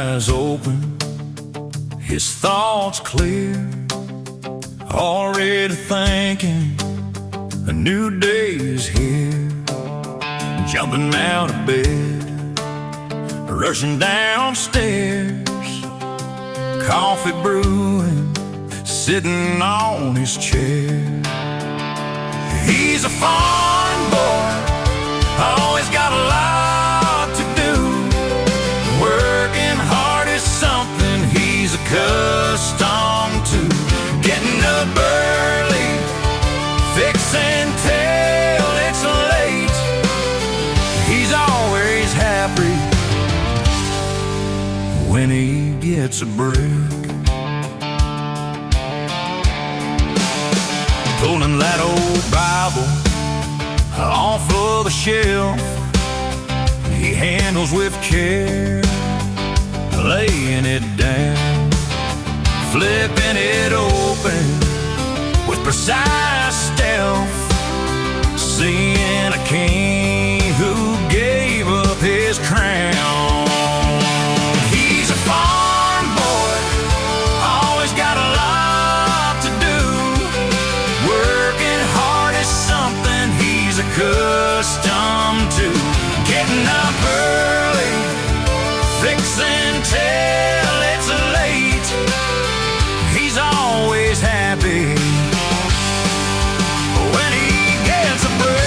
eyes open, his thoughts clear, already thinking a new day is here. Jumping out of bed, rushing downstairs, coffee brewing, sitting on his chair. He's a farm boy, always got a lot to do. Working hard is something he's accustomed to. Getting up early, fixing till it's late. He's always happy when he gets a break. Pulling that old Bible off of the shelf, he handles with care, laying it down, flipping it open with precise stealth, seeing a king who gave up his crown. He's a farm boy, always got a lot to do. Working hard is something he's accustomed to. Getting up early, fixing till it's late. He's always happy when he gets a break.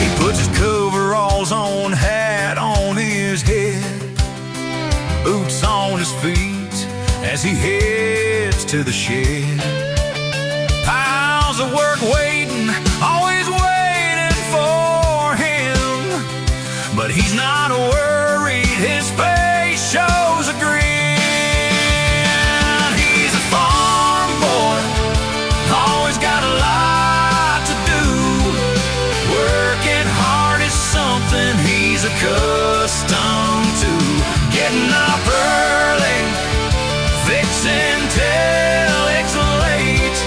He puts his coveralls on, hat on his head, boots on his feet as he heads to the shed. Piles of work waiting, always waiting for him, but he's not worried, his face shows a grin. He's a farm boy, always got a lot to do. Working hard is something he's accustomed to. Getting up early, fixing till it's late.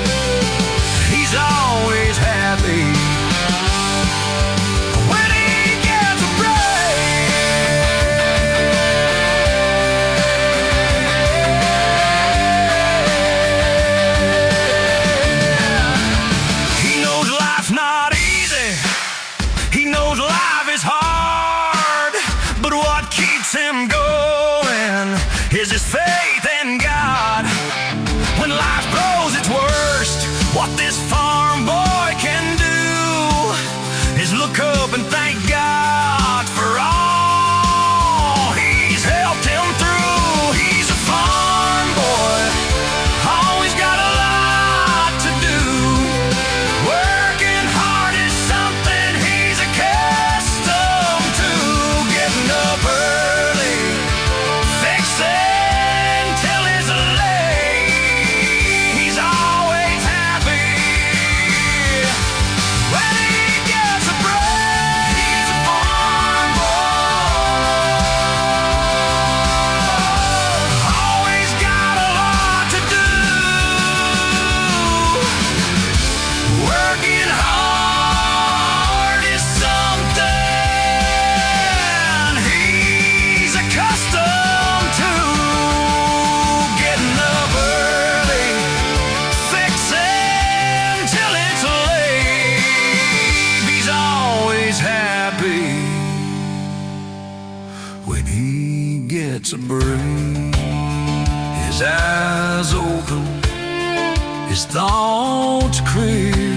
He's always happy when he gets a break. He knows life's not easy, he knows life is hard, but what keeps him going is his faith in God. When life throws its worst, what this farm boy can do is look up and thank God for all he's helped him through. He's a farm boy, always got a lot to do. Working hard is something he's accustomed to. Getting up early, fixing till it's late. He's always happy when he gets a break. He's a farm boy, always got a lot to do. Working hard is something he's accustomed to. Getting up early, fixing till it's late. He's always happy when he gets a break. His eyes open, his thoughts clear,